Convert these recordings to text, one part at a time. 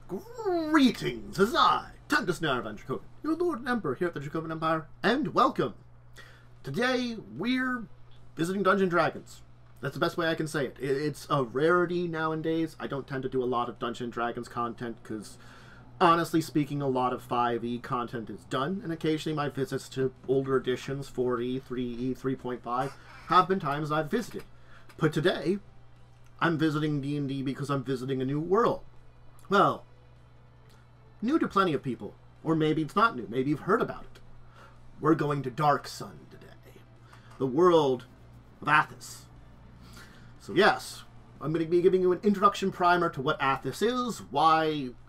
Greetings, as I, Athas and Dracovin, your Lord and Emperor here at the Dracovin Empire, and welcome! Today, we're visiting Dungeons & Dragons. That's the best way I can say it. It's a rarity nowadays. I don't tend to do a lot of Dungeons & Dragons content, because, honestly speaking, a lot of 5e content is done, and occasionally my visits to older editions, 4e, 3e, 3.5, have been times I've visited. But today, I'm visiting D&D because I'm visiting a new world. Well, new to plenty of people. Or maybe it's not new. Maybe you've heard about it. We're going to Dark Sun today. The world of Athas. So yes, I'm going to be giving you an introduction primer to what Athas is,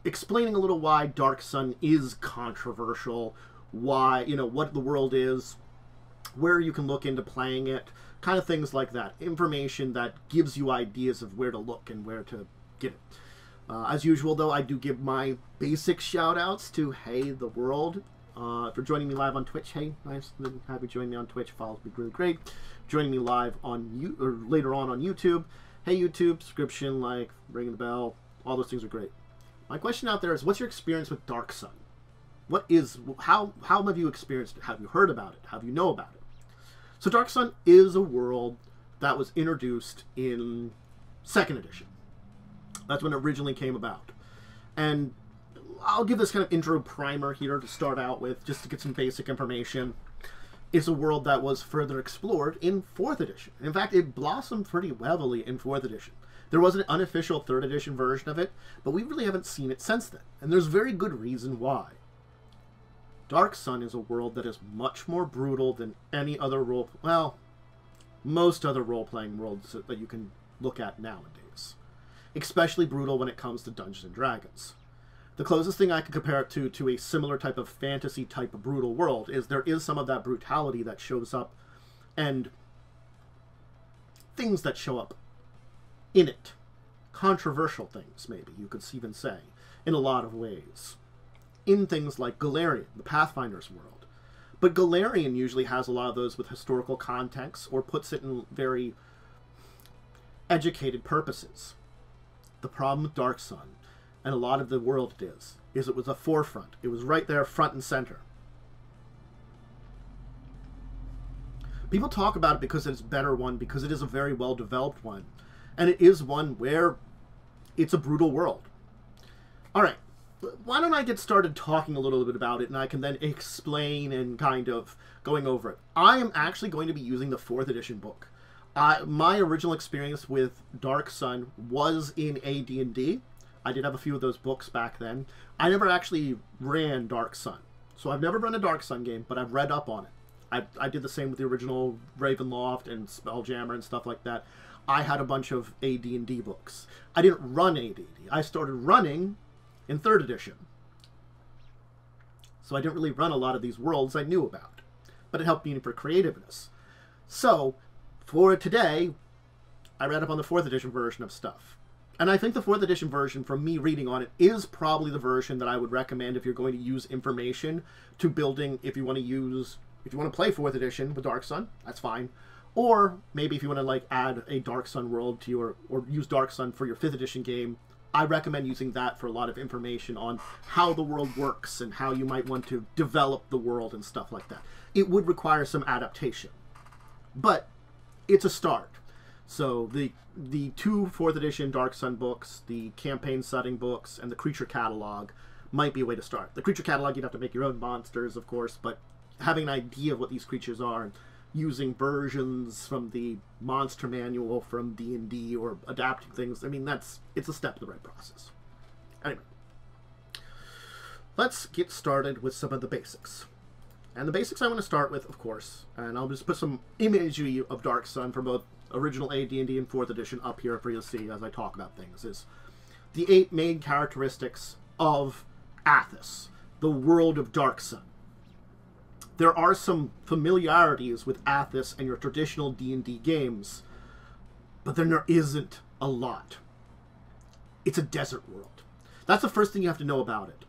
explaining a little why Dark Sun is controversial, why, what the world is, where you can look into playing it, kind of things like that. Information that gives you ideas of where to look and where to get it. As usual, though, I do give my basic shout-outs to Hey the World for joining me live on Twitch. Hey, nice to have you join me on Twitch. Follows me really great. Joining me live on later on YouTube. Hey YouTube, subscription, like, ring the bell. All those things are great. My question out there is, what's your experience with Dark Sun? How have you experienced it? Have you heard about it? Have you know about it? So Dark Sun is a world that was introduced in 2nd edition. That's when it originally came about. And I'll give this kind of intro primer here to start out with, just to get some basic information. It's a world that was further explored in 4th edition. In fact, it blossomed pretty heavily in 4th edition. There was an unofficial 3rd edition version of it, but we really haven't seen it since then. And there's very good reason why. Dark Sun is a world that is much more brutal than any other most other role-playing worlds that you can look at nowadays. Especially brutal when it comes to Dungeons & Dragons. The closest thing I can compare it to a similar type of fantasy type of brutal world is there is some of that brutality that shows up, and things that show up in it. Controversial things, maybe, you could even say, in a lot of ways. In things like Golarion, the Pathfinder's world. But Golarion usually has a lot of those with historical context, or puts it in very educated purposes. The problem with Dark Sun, and a lot of the world it is it was a forefront. It was right there, front and center. People talk about it because it's a better one, because it is a very well-developed one. And it is one where it's a brutal world. Alright, why don't I get started talking a little bit about it, and I can then explain and kind of going over it. I am actually going to be using the 4th edition book. My original experience with Dark Sun was in AD&D. I did have a few of those books back then. I never actually ran Dark Sun. So I've never run a Dark Sun game, but I've read up on it. I did the same with the original Ravenloft and Spelljammer and stuff like that. I had a bunch of AD&D books. I didn't run AD&D. I started running in 3rd edition. So I didn't really run a lot of these worlds I knew about. But it helped me for creativeness. So for today, I read up on the 4th edition version of stuff. And I think the 4th edition version, from me reading on it, is probably the version that I would recommend if you're going to use information to building, if you want to play 4th edition with Dark Sun, that's fine. Or maybe if you want to add a Dark Sun world to your, or use Dark Sun for your 5th edition game, I recommend using that for a lot of information on how the world works and how you might want to develop the world and stuff like that. It would require some adaptation. But it's a start. So the 2 4th edition Dark Sun books, the campaign setting books, and the creature catalog might be a way to start. The creature catalog, you'd have to make your own monsters, of course, but having an idea of what these creatures are and using versions from the monster manual from D&D or adapting things, I mean, it's a step in the right process. Anyway, let's get started with some of the basics. And the basics I want to start with, of course, and I'll just put some imagery of Dark Sun for both original AD&D and 4th edition up here for you to see as I talk about things, is the 8 main characteristics of Athas, the world of Dark Sun. There are some familiarities with Athas and your traditional D&D games, but then there isn't a lot. It's a desert world. That's the first thing you have to know about it.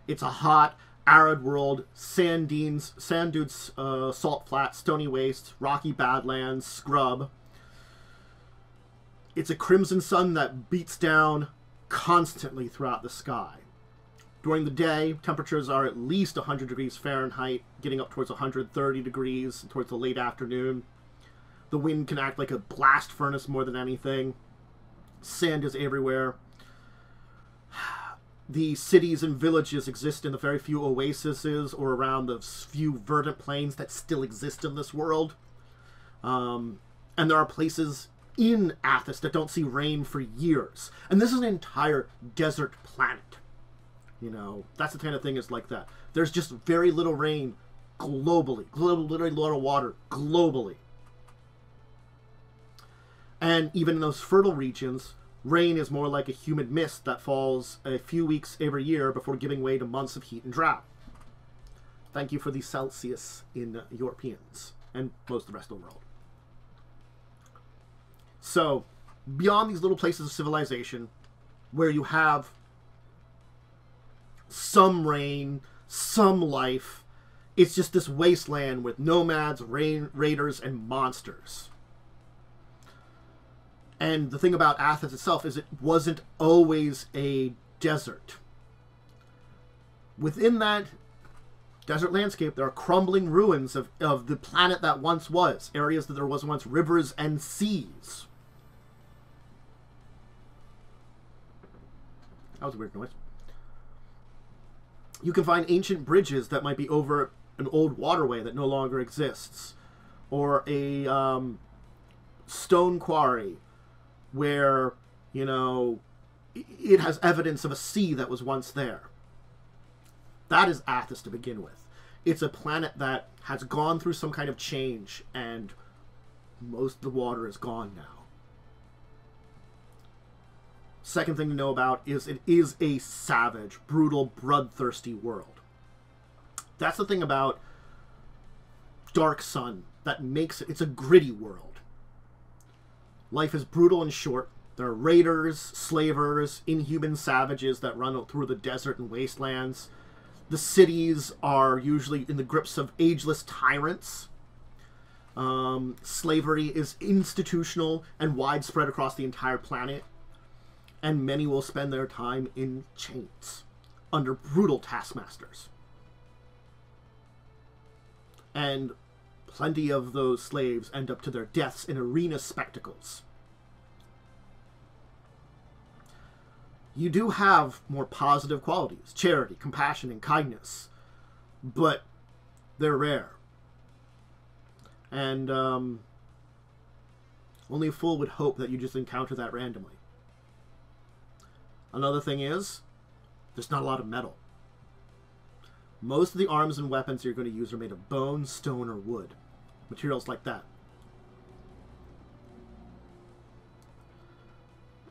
It's a hot, arid world, sand dunes, salt flats, stony wastes, rocky badlands, scrub. It's a crimson sun that beats down constantly throughout the sky. During the day, temperatures are at least 100 degrees Fahrenheit, getting up towards 130 degrees towards the late afternoon. The wind can act like a blast furnace more than anything. Sand is everywhere. The cities and villages exist in the very few oases or around the few verdant plains that still exist in this world. And there are places in Athas that don't see rain for years. And this is an entire desert planet. You know, that's the kind of thing is like that. There's just very little rain globally. Literally little water globally. And even in those fertile regions, rain is more like a humid mist that falls a few weeks every year before giving way to months of heat and drought. Thank you for the Celsius in Europeans and most of the rest of the world. So, beyond these little places of civilization, where you have some rain, some life, it's just this wasteland with nomads, raiders, and monsters. And the thing about Athas itself is it wasn't always a desert. Within that desert landscape, there are crumbling ruins of the planet that once was. Areas that there was once rivers and seas. That was a weird noise. You can find ancient bridges that might be over an old waterway that no longer exists. Or a stone quarry where, you know, it has evidence of a sea that was once there. That is Athas to begin with. It's a planet that has gone through some kind of change, and most of the water is gone now. Second thing to know about is it is a savage, brutal, bloodthirsty world. That's the thing about Dark Sun that makes it. It's a gritty world. Life is brutal and short. There are raiders, slavers, inhuman savages that run through the desert and wastelands. The cities are usually in the grips of ageless tyrants. Slavery is institutional and widespread across the entire planet. And many will spend their time in chains under brutal taskmasters. And plenty of those slaves end up to their deaths in arena spectacles. You do have more positive qualities, charity, compassion, and kindness, but they're rare. And only a fool would hope that you just encounter that randomly. Another thing is, there's not a lot of metal. Most of the arms and weapons you're going to use are made of bone, stone, or wood. Materials like that.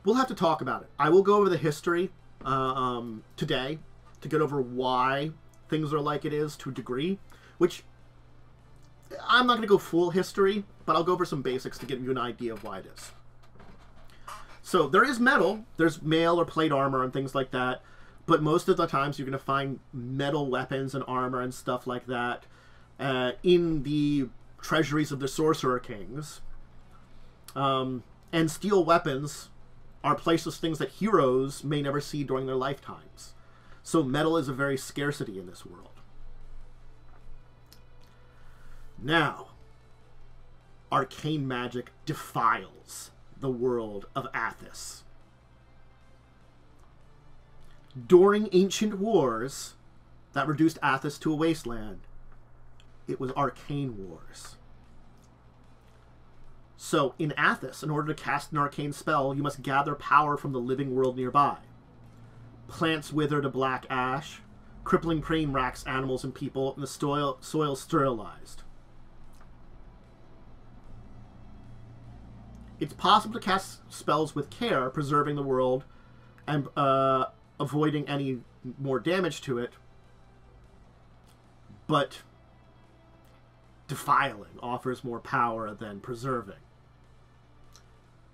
We'll have to talk about it. I will go over the history today to get over why things are like it is to a degree, which I'm not going to go full history, but I'll go over some basics to give you an idea of why it is. So there is metal. There's mail or plate armor and things like that. But most of the times you're going to find metal weapons and armor and stuff like that in the treasuries of the Sorcerer Kings. And steel weapons are placeless things that heroes may never see during their lifetimes. So metal is a very scarcity in this world. Now, arcane magic defiles the world of Athas. During ancient wars that reduced Athas to a wasteland, it was arcane wars. So, in Athas, in order to cast an arcane spell, you must gather power from the living world nearby. Plants wither to black ash, crippling pain racks animals and people, and the soil sterilized. It's possible to cast spells with care, preserving the world and avoiding any more damage to it, but defiling offers more power than preserving.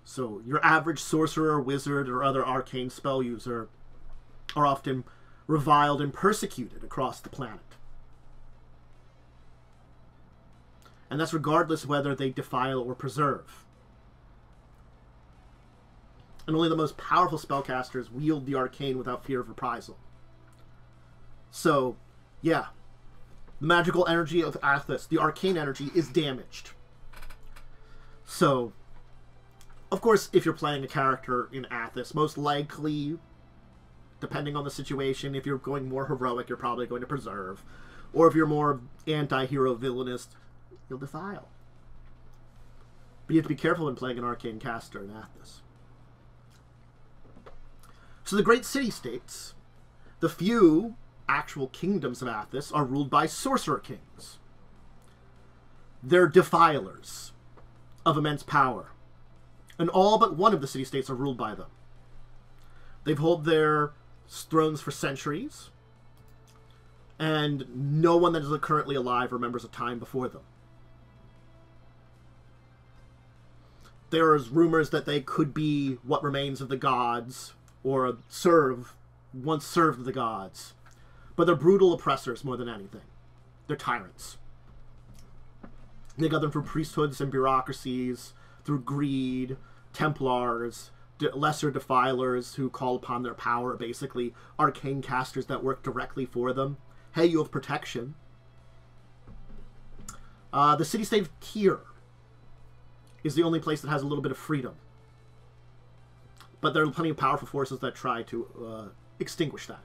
So your average sorcerer, wizard, or other arcane spell user are often reviled and persecuted across the planet. And that's regardless whether they defile or preserve. And only the most powerful spellcasters wield the arcane without fear of reprisal. So, yeah. The magical energy of Athas, the arcane energy, is damaged. So, of course, if you're playing a character in Athas, most likely, depending on the situation, if you're going more heroic, you're probably going to preserve. Or if you're more anti-hero villainist, you'll defile. But you have to be careful when playing an arcane caster in Athas. So the great city-states, the few actual kingdoms of Athas, are ruled by sorcerer kings. They're defilers of immense power. And all but one of the city-states are ruled by them. They've held their thrones for centuries, and no one that is currently alive remembers a time before them. There is rumors that they could be what remains of the gods, or once served the gods. But they're brutal oppressors more than anything. They're tyrants. They got them through priesthoods and bureaucracies, through greed, Templars, lesser defilers who call upon their power, basically arcane casters that work directly for them. Hey, you have protection. The city-state of Tyr is the only place that has a little bit of freedom. But there are plenty of powerful forces that try to extinguish that.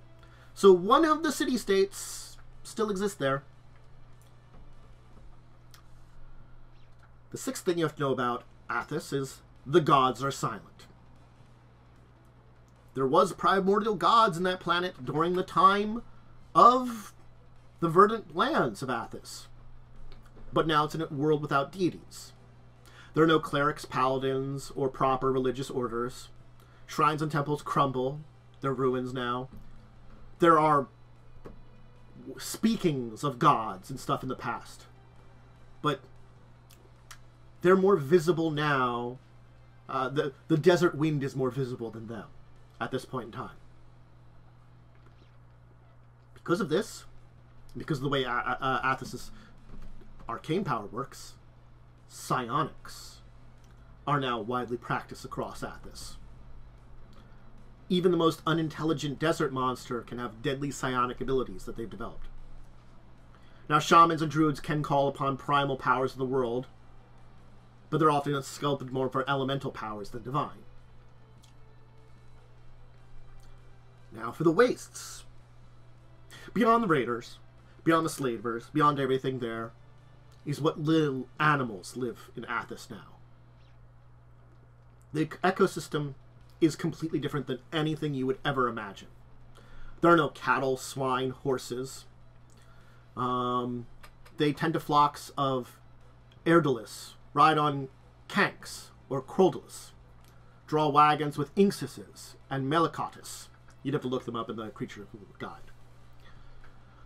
So one of the city-states still exists there. The sixth thing you have to know about Athas is the gods are silent. There was primordial gods in that planet during the time of the verdant lands of Athas. But now it's in a world without deities. There are no clerics, paladins, or proper religious orders. Shrines and temples crumble. They're ruins now. There are speakings of gods and stuff in the past. But they're more visible now. The desert wind is more visible than them at this point in time. Because of this, because of the way Athas' arcane power works, psionics are now widely practiced across Athas. Even the most unintelligent desert monster can have deadly psionic abilities that they've developed. Now, shamans and druids can call upon primal powers of the world, but they're often sculpted more for elemental powers than divine. Now for the wastes. Beyond the raiders, beyond the slavers, beyond everything there, is what little animals live in Athas now. The ecosystem is completely different than anything you would ever imagine. There are no cattle, swine, horses. They tend to flocks of Erdalis, ride on kanks or Crodalis, draw wagons with Inxises and Melicotis. You'd have to look them up in the creature guide.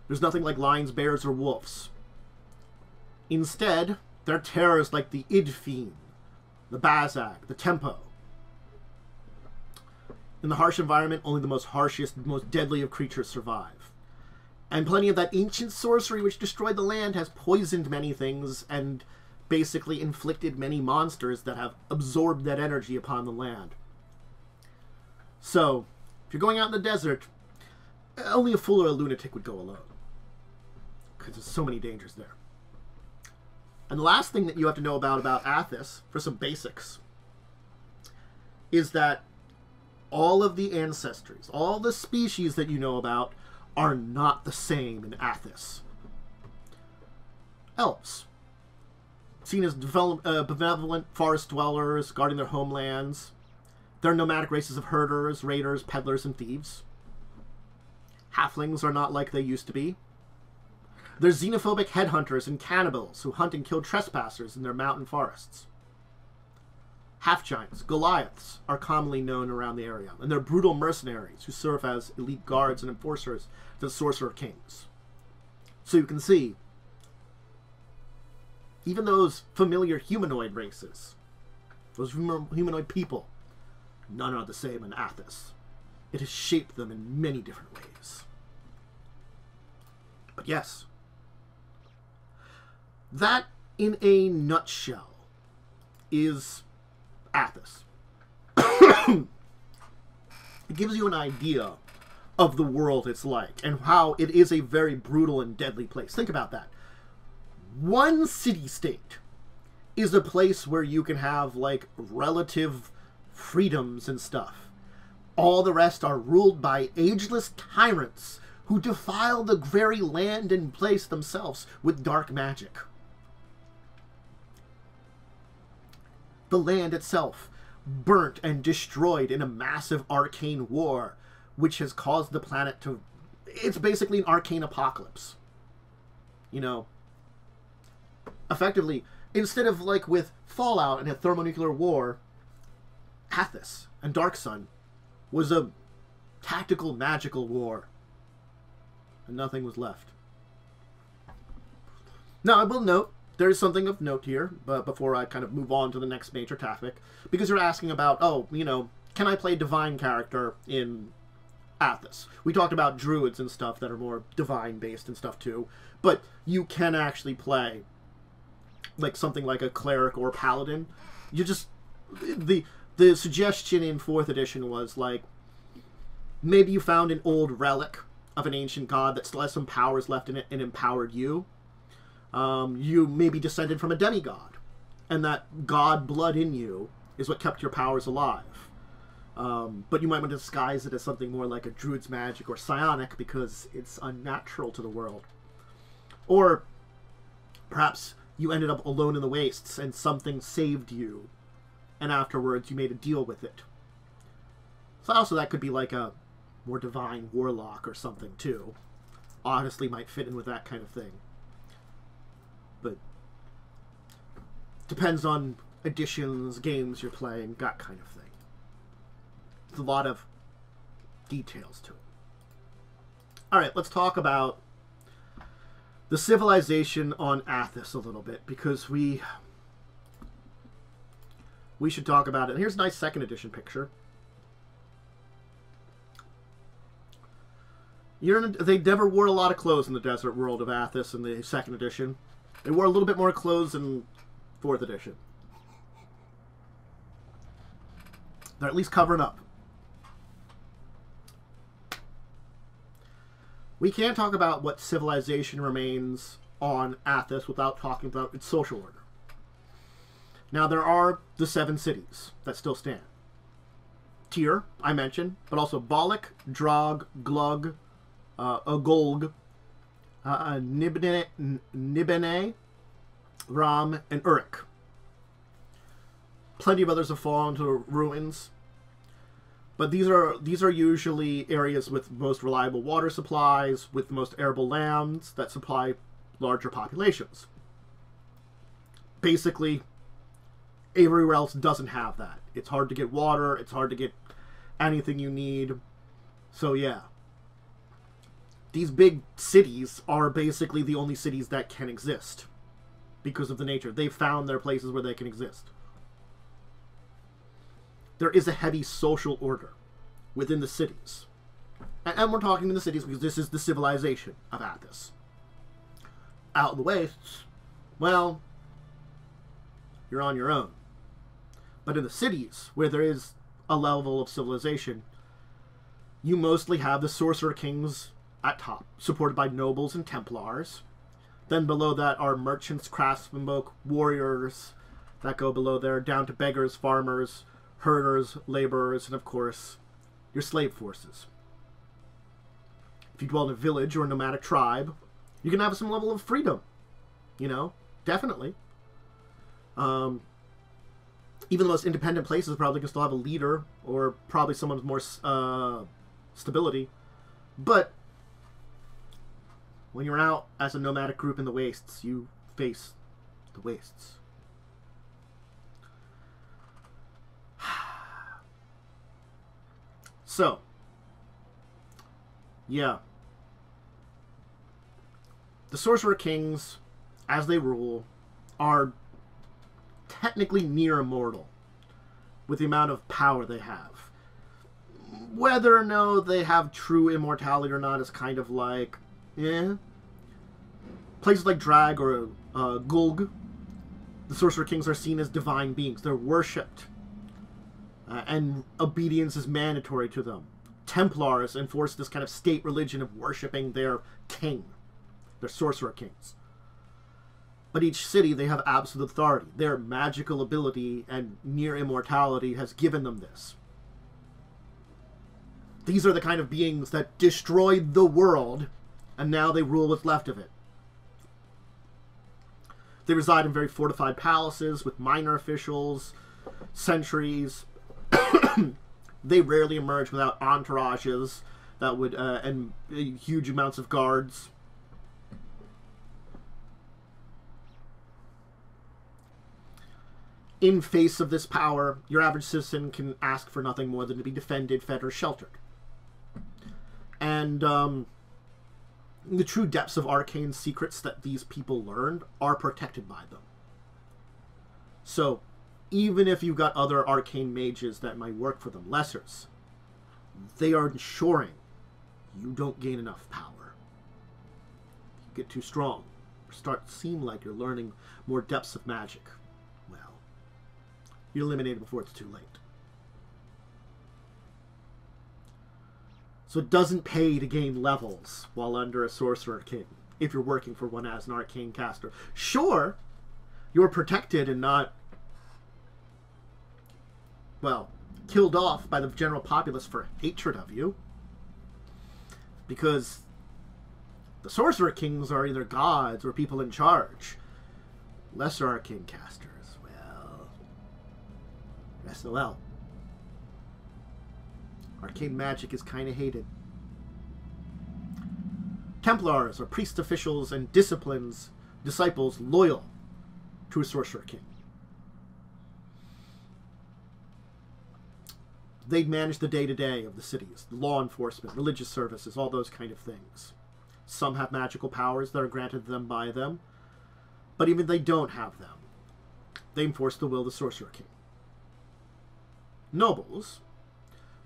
There's nothing like lions, bears, or wolves. Instead, they're terrors like the Idfiend, the Bazag, the Tempo. In the harsh environment, only the most harshest, most deadly of creatures survive. And plenty of that ancient sorcery which destroyed the land has poisoned many things and basically inflicted many monsters that have absorbed that energy upon the land. So, if you're going out in the desert, only a fool or a lunatic would go alone. Because there's so many dangers there. And the last thing that you have to know about Athas, for some basics, is that all of the ancestries, all the species that you know about, are not the same in Athas. Elves, seen as benevolent forest dwellers, guarding their homelands. They're nomadic races of herders, raiders, peddlers, and thieves. Halflings are not like they used to be. They're xenophobic headhunters and cannibals who hunt and kill trespassers in their mountain forests. Half-giants, Goliaths, are commonly known around the area, and they're brutal mercenaries who serve as elite guards and enforcers to the Sorcerer Kings. So you can see, even those familiar humanoid races, those humanoid people, none are the same in Athas. It has shaped them in many different ways. But yes, that in a nutshell is Athas. It gives you an idea of the world it's like, and how it is a very brutal and deadly place. Think about that. One city-state is a place where you can have, like, relative freedoms and stuff. All the rest are ruled by ageless tyrants who defile the very land and place themselves with dark magic. The land itself burnt and destroyed in a massive arcane war, which has caused the planet to... It's basically an arcane apocalypse. You know, effectively, instead of, like, with Fallout and a thermonuclear war, Athas and Dark Sun was a tactical, magical war. And nothing was left. Now, I will note, there is something of note here, but before I kind of move on to the next major topic, because you're asking about, oh, you know, can I play divine character in Athas? We talked about druids and stuff that are more divine-based and stuff, too, but you can actually play, like, something like a cleric or paladin. You just... The suggestion in 4th edition was, like, maybe you found an old relic of an ancient god that still has some powers left in it and empowered you. You may be descended from a demigod, and that god blood in you is what kept your powers alive. But you might want to disguise it as something more like a druid's magic or psionic because it's unnatural to the world. Or perhaps you ended up alone in the wastes and something saved you, and afterwards you made a deal with it. So also that could be like a more divine warlock or something too. Honestly might fit in with that kind of thing. But depends on editions, games you're playing, that kind of thing. There's a lot of details to it. Alright, let's talk about the civilization on Athas a little bit, because we should talk about it. And here's a nice 2nd edition picture. They never wore a lot of clothes in the desert world of Athas in the 2nd edition. They wore a little bit more clothes in 4th edition. They're at least covering up. We can't talk about what civilization remains on Athas without talking about its social order. Now, there are the 7 cities that still stand. Tyr, I mentioned, but also Balak, Drog, Glug, Agolg, Nibene, Ram, and Uruk. Plenty of others have fallen to ruins, but these are usually areas with most reliable water supplies, with the most arable lands that supply larger populations. Basically, everywhere else doesn't have that. It's hard to get water, it's hard to get anything you need. So yeah. These big cities are basically the only cities that can exist because of the nature. They've found their places where they can exist. There is a heavy social order within the cities. And we're talking in the cities because this is the civilization of Athas. Out in the wastes, well, you're on your own. But in the cities, where there is a level of civilization, you mostly have the Sorcerer Kings at top, supported by nobles and Templars. Then below that are merchants, craftsmen, warriors that go below there, down to beggars, farmers, herders, laborers, and of course, your slave forces. If you dwell in a village or a nomadic tribe, you can have some level of freedom. You know, definitely. Even the most independent places probably can still have a leader, or probably someone with more stability. But when you're out as a nomadic group in the wastes, you face the wastes. So, yeah. The Sorcerer Kings, as they rule, are technically near immortal with the amount of power they have. Whether or no they have true immortality or not is kind of like, Places like Drag or Gulg, the Sorcerer Kings are seen as divine beings. They're worshipped. And obedience is mandatory to them. Templars enforce this kind of state religion of worshipping their king, their sorcerer kings. But each city, they have absolute authority. Their magical ability and near immortality has given them this. These are the kind of beings that destroyed the world, and now they rule what's left of it. They reside in very fortified palaces with minor officials, sentries. They rarely emerge without entourages that would and huge amounts of guards. In face of this power, your average citizen can ask for nothing more than to be defended, fed, or sheltered. And the true depths of arcane secrets that these people learned are protected by them. So, even if you've got other arcane mages that might work for them, lessers, they are ensuring you don't gain enough power. You get too strong, or start to seem like you're learning more depths of magic. Well, you're eliminated before it's too late. So it doesn't pay to gain levels while under a Sorcerer King, if you're working for one as an arcane caster. Sure, you're protected and not, well, killed off by the general populace for hatred of you, because the Sorcerer Kings are either gods or people in charge. Lesser arcane casters, well, SOL. Arcane magic is kind of hated. Templars are priest officials and disciplines, disciples loyal to a Sorcerer King. They manage the day-to-day of the cities, the law enforcement, religious services, all those kind of things. Some have magical powers that are granted to them by them, but even if they don't have them, they enforce the will of the Sorcerer King. Nobles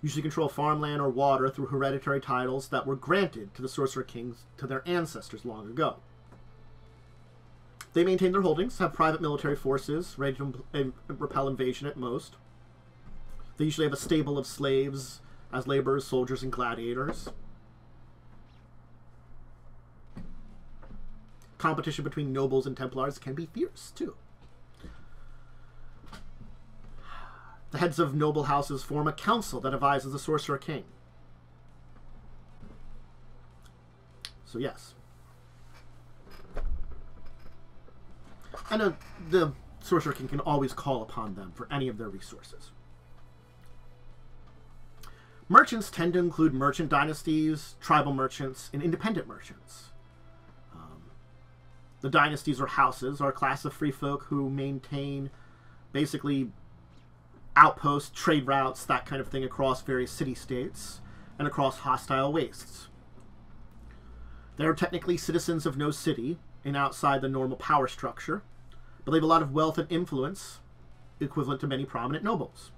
usually control farmland or water through hereditary titles that were granted to the Sorcerer Kings to their ancestors long ago. They maintain their holdings, have private military forces, ready to repel invasion at most. They usually have a stable of slaves as laborers, soldiers, and gladiators. Competition between nobles and Templars can be fierce, too. The heads of noble houses form a council that advises the Sorcerer King. So yes. And the Sorcerer King can always call upon them for any of their resources. Merchants tend to include merchant dynasties, tribal merchants, and independent merchants. The dynasties or houses are a class of free folk who maintain basically outposts, trade routes, that kind of thing across various city-states and across hostile wastes. They are technically citizens of no city and outside the normal power structure, but they have a lot of wealth and influence, equivalent to many prominent nobles.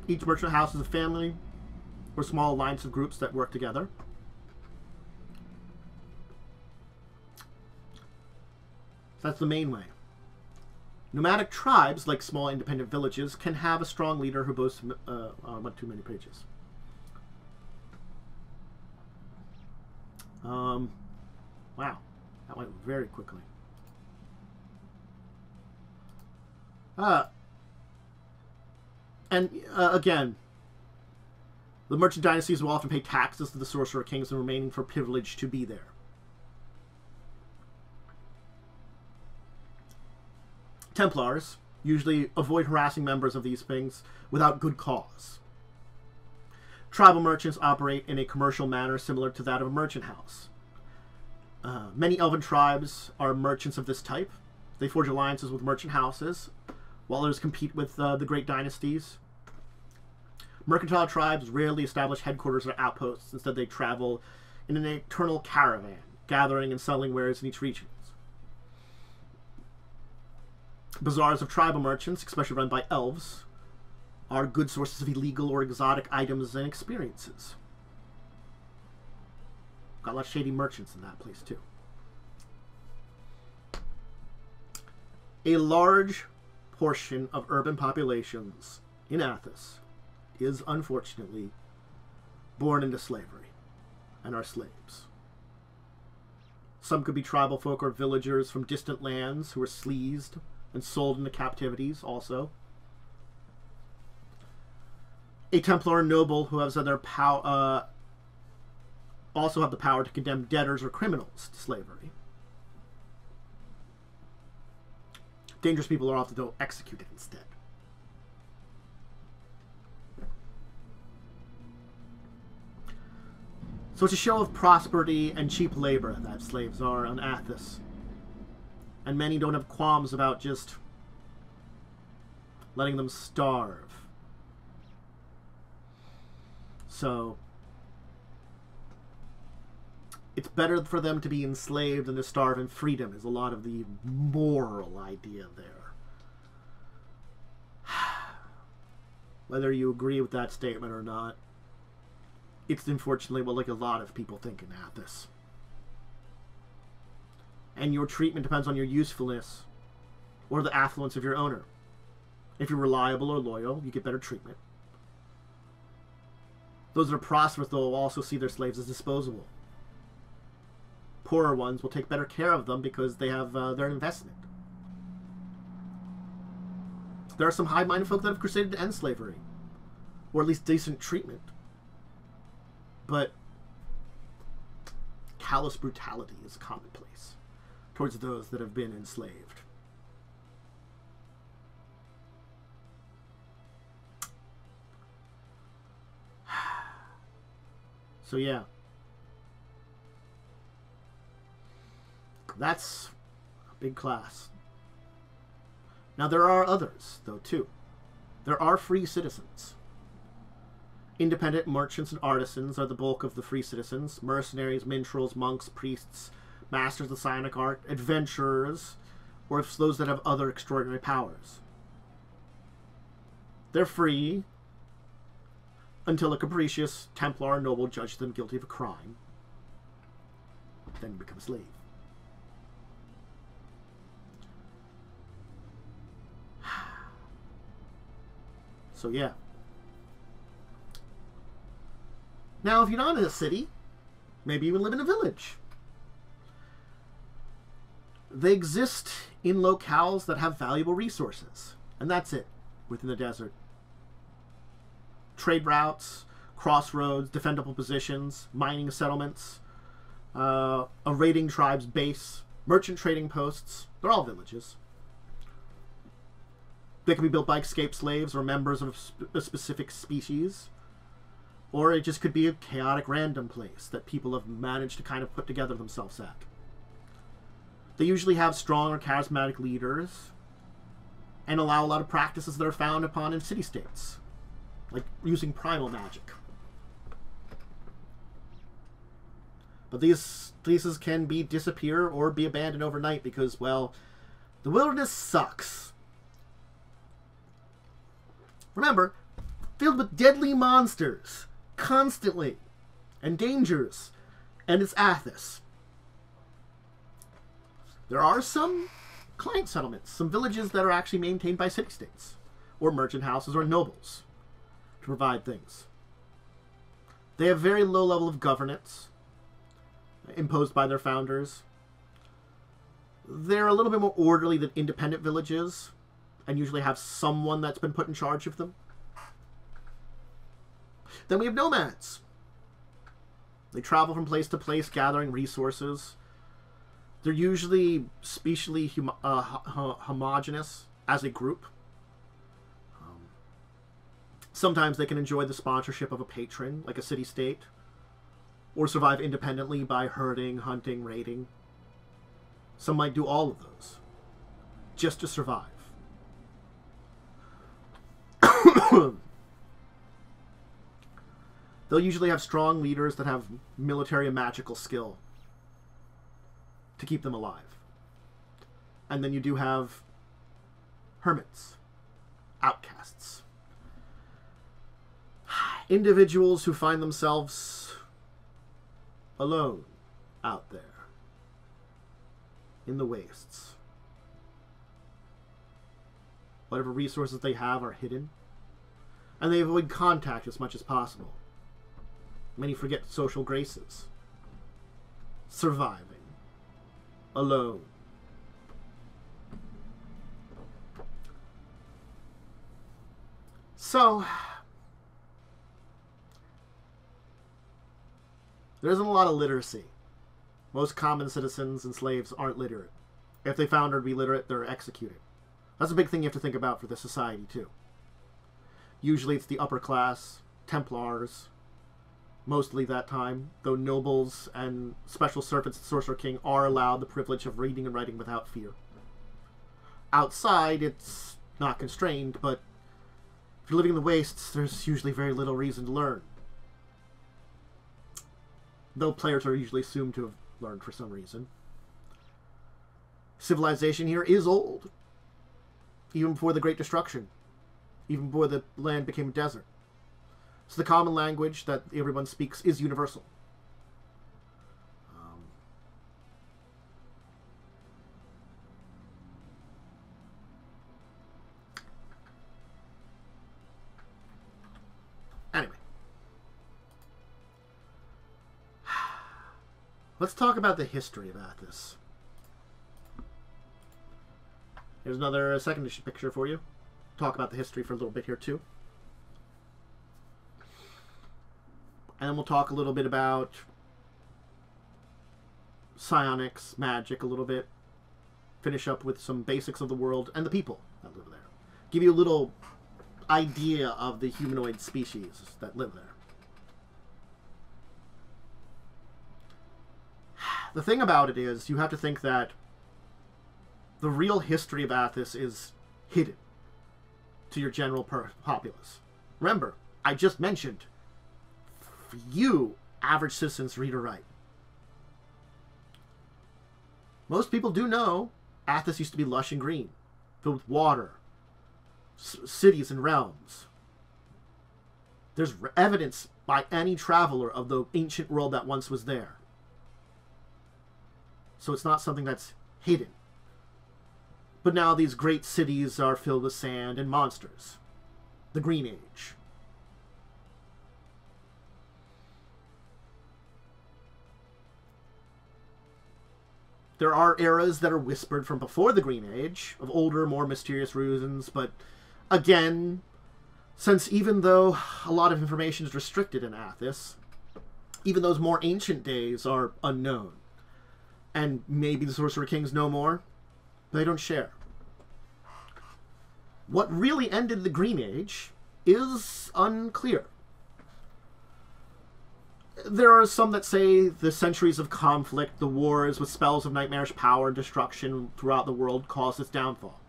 Each merchant house is a family or small alliance of groups that work together. That's the main way. Nomadic tribes, like small independent villages, can have a strong leader who boasts... went too many pages. Wow. That went very quickly. Again, the merchant dynasties will often pay taxes to the Sorcerer Kings and remaining for privilege to be there. Templars usually avoid harassing members of these things without good cause. Tribal merchants operate in a commercial manner similar to that of a merchant house. Many elven tribes are merchants of this type. They forge alliances with merchant houses, while others compete with the great dynasties. Mercantile tribes rarely establish headquarters or outposts. Instead, they travel in an eternal caravan, gathering and selling wares in each region. Bazaars of tribal merchants, especially run by elves, are good sources of illegal or exotic items and experiences. Got a lot of shady merchants in that place, too. A large portion of urban populations in Athas is, unfortunately, born into slavery and are slaves. Some could be tribal folk or villagers from distant lands who were sleazed and sold into captivities also. A Templar noble who has their power, also have the power to condemn debtors or criminals to slavery. Dangerous people are often, though, executed instead. So it's a show of prosperity and cheap labor that slaves are on Athas. And many don't have qualms about just letting them starve. So it's better for them to be enslaved than to starve in freedom, is a lot of the moral idea there. Whether you agree with that statement or not, it's unfortunately what like a lot of people think in Athas. And your treatment depends on your usefulness or the affluence of your owner. If you're reliable or loyal, you get better treatment. Those that are prosperous, though, will also see their slaves as disposable. Poorer ones will take better care of them because they have their investment. There are some high-minded folk that have crusaded to end slavery, or at least decent treatment. But callous brutality is commonplace towards those that have been enslaved. So yeah. That's a big class. Now there are others, though, too. There are free citizens. Independent merchants and artisans are the bulk of the free citizens. Mercenaries, minstrels, monks, priests, masters of the psionic art, adventurers, or it's those that have other extraordinary powers. They're free until a capricious Templar or noble judges them guilty of a crime. Then you become a slave. So yeah. Now, if you're not in a city, maybe you live in a village. They exist in locales that have valuable resources. And that's it, within the desert. Trade routes, crossroads, defendable positions, mining settlements, a raiding tribe's base, merchant trading posts. They're all villages. They can be built by escaped slaves or members of a specific species. Or it just could be a chaotic random place that people have managed to kind of put together themselves at. They usually have strong or charismatic leaders and allow a lot of practices that are found upon in city-states, like using primal magic. But these places can disappear or be abandoned overnight because, well, the wilderness sucks. Remember, filled with deadly monsters. Constantly. And dangers. And it's Athas. There are some client settlements, some villages that are actually maintained by city-states, or merchant houses, or nobles, to provide things. They have very low level of governance, imposed by their founders. They're a little bit more orderly than independent villages, and usually have someone that's been put in charge of them. Then we have nomads. They travel from place to place, gathering resources. They're usually spatially homogeneous as a group. Sometimes they can enjoy the sponsorship of a patron, like a city-state, or survive independently by herding, hunting, raiding. Some might do all of those, just to survive. They'll usually have strong leaders that have military and magical skill to keep them alive. And then you do have hermits, outcasts, individuals who find themselves alone out there in the wastes. Whatever resources they have are hidden. and they avoid contact as much as possible. Many forget social graces. Surviving. Alone. So, there isn't a lot of literacy. Most common citizens and slaves aren't literate. If they found her to be literate, they're executed. That's a big thing you have to think about for the society, too. Usually it's the upper class, Templars, mostly that time, though nobles and special servants of the Sorcerer King are allowed the privilege of reading and writing without fear. Outside, it's not constrained, but if you're living in the wastes, there's usually very little reason to learn. Though players are usually assumed to have learned for some reason. Civilization here is old. Even before the Great Destruction. Even before the land became a desert. So the common language that everyone speaks is universal. Anyway. Let's talk about the history of Athas. Here's another second edition picture for you. Talk about the history for a little bit here too. And then we'll talk a little bit about psionics, magic a little bit. Finish up with some basics of the world and the people that live there. Give you a little idea of the humanoid species that live there. The thing about it is, you have to think that the real history of Athas is hidden to your general populace. Remember, I just mentioned, few average citizens read or write. Most people do know Athas used to be lush and green, filled with water, cities and realms. There's evidence by any traveler of the ancient world that once was there. So it's not something that's hidden. But now these great cities are filled with sand and monsters. The Green Age. There are eras that are whispered from before the Green Age, of older, more mysterious reasons, but again, since even though a lot of information is restricted in Athas, even those more ancient days are unknown. And maybe the Sorcerer Kings know more, but they don't share. What really ended the Green Age is unclear. There are some that say the centuries of conflict, the wars with spells of nightmarish power and destruction throughout the world caused its downfall.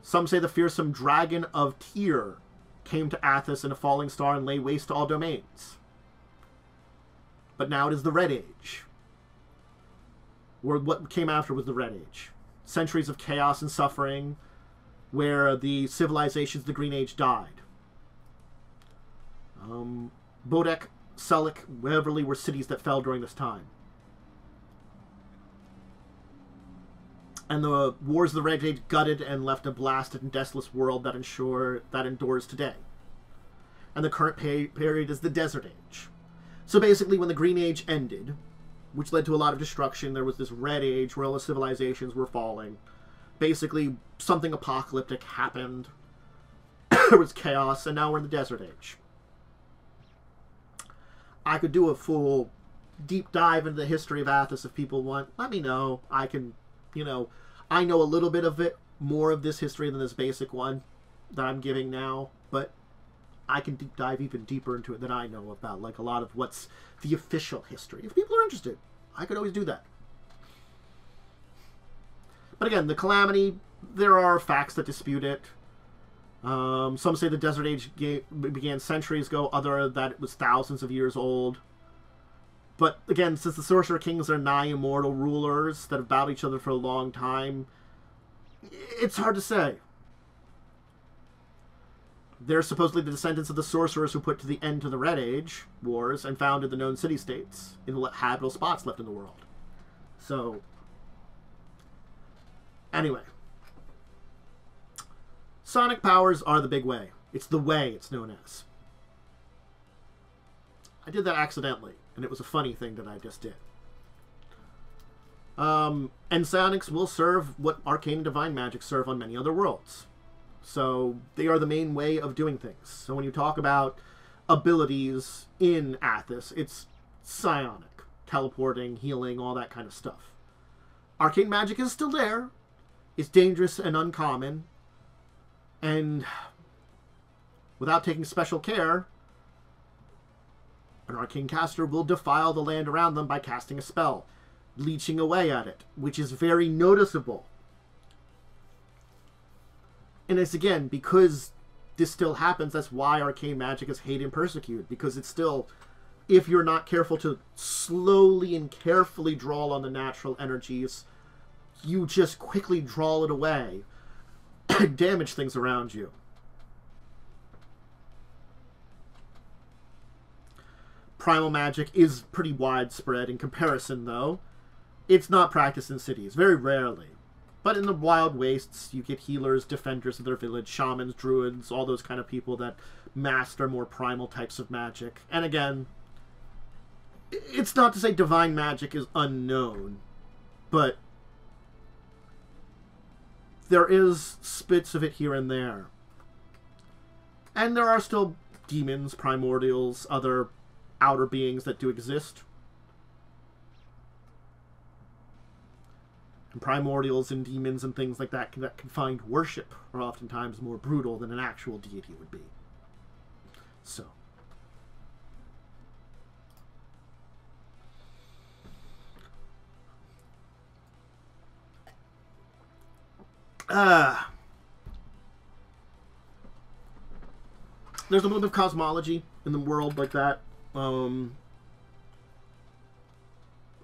Some say the fearsome dragon of Tyr came to Athas in a falling star and lay waste to all domains. But now it is the Red Age. Or what came after was the Red Age. Centuries of chaos and suffering, where the civilizations of the Green Age died. Bodek, Sulik, Waverly were cities that fell during this time. And the wars of the Red Age gutted and left a blasted and desolate world that endures today. And the current period is the Desert Age. So basically, when the Green Age ended, which led to a lot of destruction, there was this Red Age where all the civilizations were falling. Basically, something apocalyptic happened. There was chaos, and now we're in the Desert Age. I could do a full deep dive into the history of Athas if people want. Let me know. I can, I know a little bit of it, more of this history than this basic one that I'm giving now, but I can deep dive even deeper into it than I know about, like a lot of what's the official history. If people are interested, I could always do that. But again, the Calamity, there are facts that dispute it. Some say the Desert Age began centuries ago, other that it was thousands of years old. But again, since the Sorcerer Kings are nigh immortal rulers that have battled each other for a long time, it's hard to say. They're supposedly the descendants of the sorcerers who put to the end to the Red Age wars and founded the known city-states in the habitable spots left in the world. So, anyway. Sonic powers are the big way. It's the way it's known as. I did that accidentally, and it was a funny thing that I just did. And Sonics will serve what Arcane and Divine Magic serve on many other worlds. So they are the main way of doing things. So when you talk about abilities in Athas, it's psionic, teleporting, healing, all that kind of stuff. Arcane magic is still there. It's dangerous and uncommon. And without taking special care, an arcane caster will defile the land around them by casting a spell, leeching away at it, which is very noticeable. And it's, again, because this still happens, that's why arcane magic is hated and persecuted, because it's still, if you're not careful to slowly and carefully draw on the natural energies, you just quickly draw it away and damage things around you. Primal magic is pretty widespread in comparison, though. It's not practiced in cities, very rarely. But in the wild wastes, you get healers, defenders of their village, shamans, druids, all those kind of people that master more primal types of magic. And again, it's not to say divine magic is unknown, but there is spits of it here and there. And there are still demons, primordials, other outer beings that do exist. And primordials and demons and things like that can find worship are oftentimes more brutal than an actual deity would be. So. There's a little bit of cosmology in the world like that.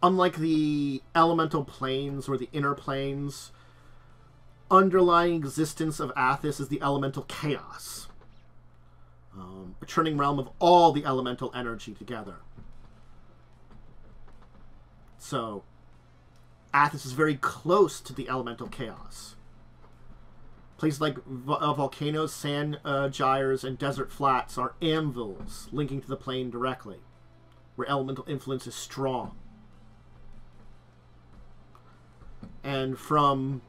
Unlike the elemental planes or the inner planes, underlying existence of Athas is the elemental chaos. A churning realm of all the elemental energy together. So, Athas is very close to the elemental chaos. Places like volcanoes, sand gyres, and desert flats are anvils linking to the plane directly, where elemental influence is strong. And from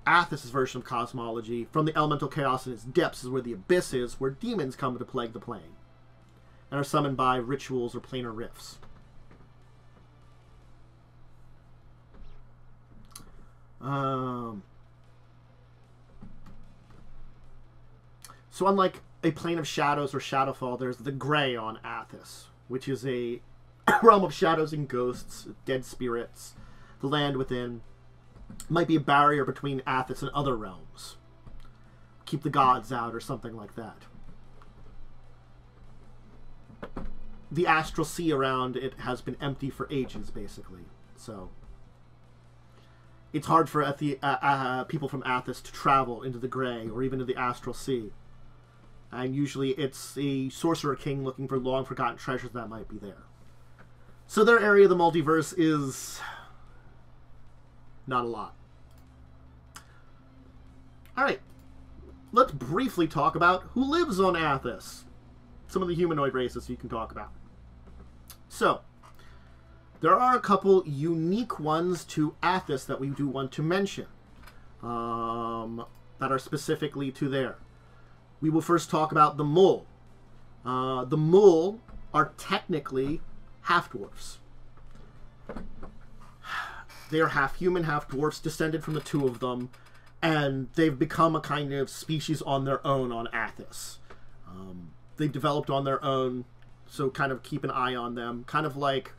Athas' version of cosmology, from the elemental chaos in its depths is where the abyss is, where demons come to plague the plane, and are summoned by rituals or planar rifts. So unlike a plane of shadows or Shadowfall, there's the Grey on Athas, which is a realm of shadows and ghosts, dead spirits. The land within might be a barrier between Athas and other realms. Keep the gods out or something like that. The astral sea around it has been empty for ages, basically. So it's hard for people from Athas to travel into the Grey or even to the astral sea. And usually it's a sorcerer king looking for long-forgotten treasures that might be there. So their area of the multiverse is not a lot. Alright, let's briefly talk about who lives on Athas. Some of the humanoid races you can talk about. So, there are a couple unique ones to Athas that we do want to mention. That are specifically to there. We will first talk about the Mul. The Mul are technically half-dwarfs. They are half-human, half-dwarfs, descended from the two of them, and they've become a kind of species on their own on Athas. They've developed on their own, so kind of keep an eye on them. Kind of like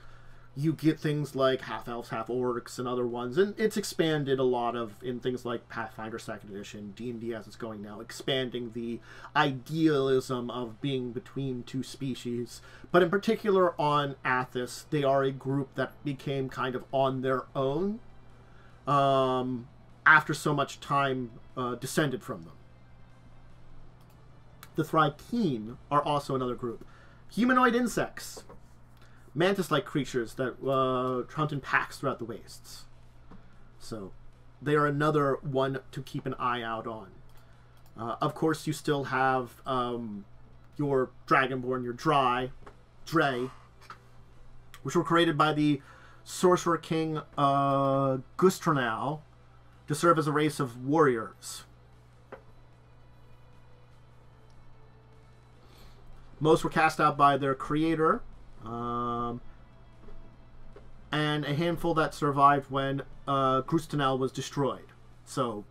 you get things like half-elves, half-orcs, and other ones, and it's expanded a lot of in things like Pathfinder 2nd Edition, D&D as it's going now, expanding the idealism of being between two species. But in particular on Athas, they are a group that became kind of on their own after so much time descended from them. The Thrykean are also another group. Humanoid insects. Mantis-like creatures that hunt in packs throughout the wastes. So, they are another one to keep an eye out on. Of course, you still have your Dragonborn, your Dre, which were created by the Sorcerer King Gustranau to serve as a race of warriors. Most were cast out by their creator, and a handful that survived when Gustranau was destroyed. So,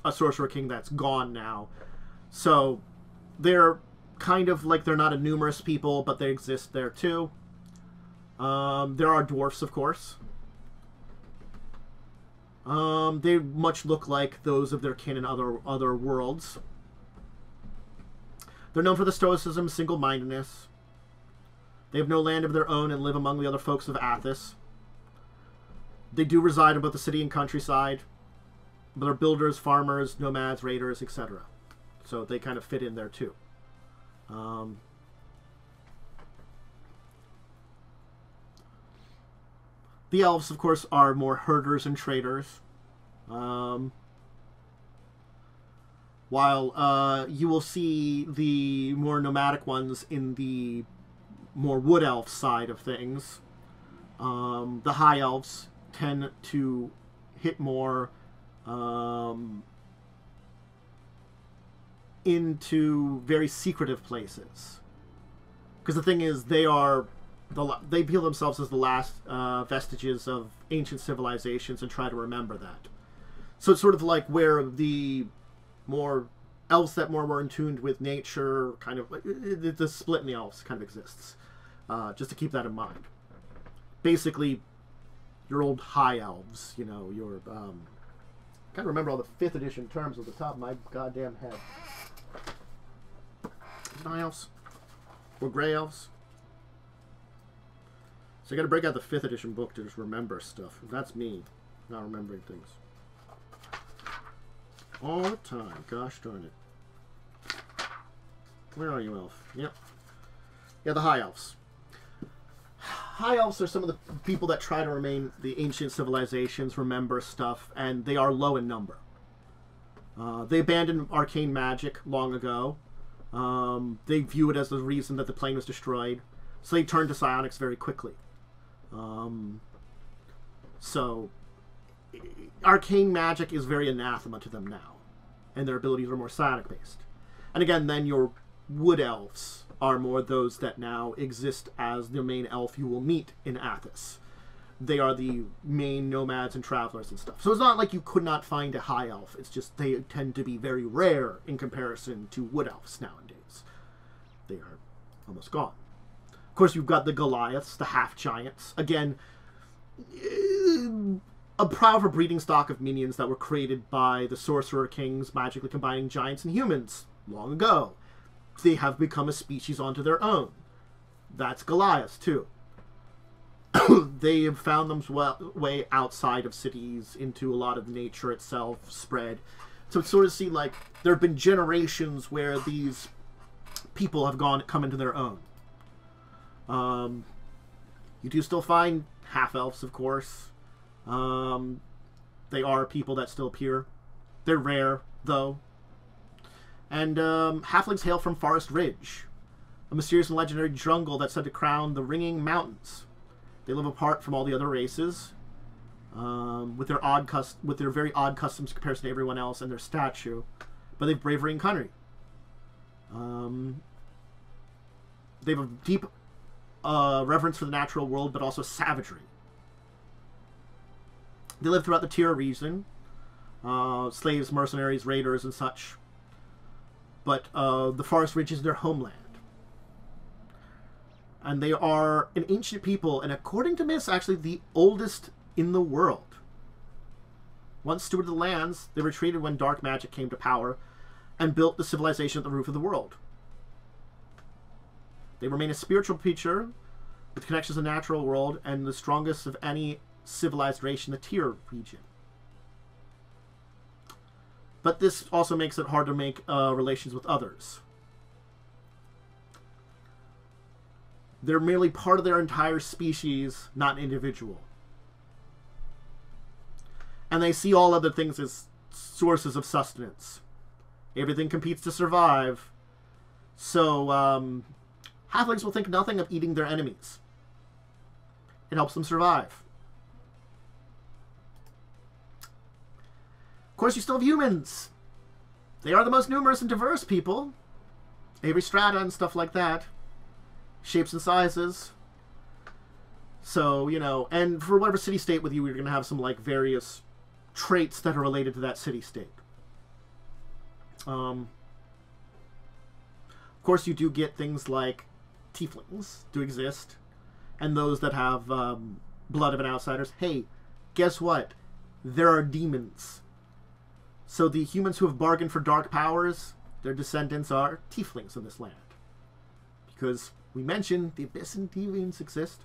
a Sorcerer King that's gone now. So, they're kind of like, they're not a numerous people, but they exist there too. There are dwarfs, of course. They much look like those of their kin in other worlds. They're known for the stoicism, single-mindedness. They have no land of their own and live among the other folks of Athas. They do reside in both the city and countryside, but they're builders, farmers, nomads, raiders, etc. So they kind of fit in there too. The elves, of course, are more herders and traders. While you will see the more nomadic ones in the more wood elf side of things. The high elves tend to hit more into very secretive places. Because the thing is, they feel themselves as the last vestiges of ancient civilizations and try to remember that. So it's sort of like where the more elves that more were in tune with nature, kind of the split in the elves kind of exists. Just to keep that in mind. Basically, your old high elves, you know, your can't remember all the 5th edition terms off the top of my goddamn head. High elves or gray elves. So I got to break out the 5th edition book to just remember stuff. That's me, not remembering things all the time. Gosh darn it. Where are you, elf? Yep. Yeah, the high elves. High elves are some of the people that try to remain the ancient civilizations, remember stuff, and they are low in number. They abandoned arcane magic long ago. They view it as the reason that the plane was destroyed, so they turned to psionics very quickly. So, arcane magic is very anathema to them now, and their abilities are more psionic-based. And again, then your wood elves are more those that now exist as the main elf you will meet in Athas. They are the main nomads and travelers and stuff. So it's not like you could not find a high elf. It's just they tend to be very rare in comparison to wood elves nowadays. They are almost gone. Of course, you've got the Goliaths, the half-giants. Again, a powerful breeding stock of minions that were created by the Sorcerer Kings magically combining giants and humans long ago. They have become a species onto their own. That's Goliaths, too. They have found them way outside of cities into a lot of nature itself spread. So it's sort of see like there have been generations where these people have come into their own. You do still find half-elves, of course. They are people that still appear. They're rare, though. And halflings hail from Forest Ridge, a mysterious and legendary jungle that's said to crown the Ringing Mountains. They live apart from all the other races, with their very odd customs in comparison to everyone else and their statue, but they have bravery and cunning. They have a deep reverence for the natural world, but also savagery. They live throughout the Tira region, slaves, mercenaries, raiders, and such. But the Forest Ridge is their homeland. And they are an ancient people, and according to myths, actually the oldest in the world. Once steward of the lands, they retreated when dark magic came to power, and built the civilization at the roof of the world. They remain a spiritual creature, with connections to the natural world, and the strongest of any civilized race in the Tira region. But this also makes it hard to make relations with others. They're merely part of their entire species, not an individual. And they see all other things as sources of sustenance. Everything competes to survive. So, halflings will think nothing of eating their enemies. It helps them survive. Of course, you still have humans. They are the most numerous and diverse people. Every strata and stuff like that. Shapes and sizes. So, you know, and for whatever city-state with you, you're going to have some, like, various traits that are related to that city-state. Of course, you do get things like tieflings do exist, and those that have blood of an outsider's. Hey, guess what? There are demons. So the humans who have bargained for dark powers, their descendants are tieflings in this land. Because we mentioned the Abyss and Deviants exist.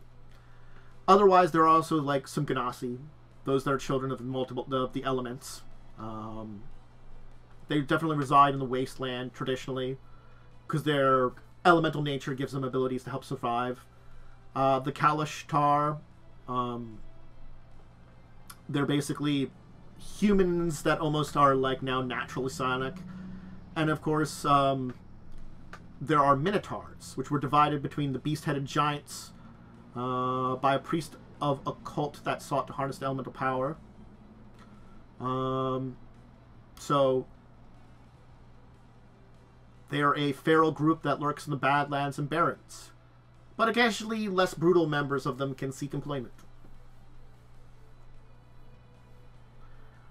Otherwise, there are also like some Ganassi, those that are children of the elements. They definitely reside in the wasteland traditionally, because their elemental nature gives them abilities to help survive. The Kalashtar, they're basically humans that almost are like now naturally psionic. And of course, there are Minotaurs, which were divided between the beast-headed giants by a priest of a cult that sought to harness the elemental power. So they are a feral group that lurks in the Badlands and Barrens. But occasionally, less brutal members of them can seek employment.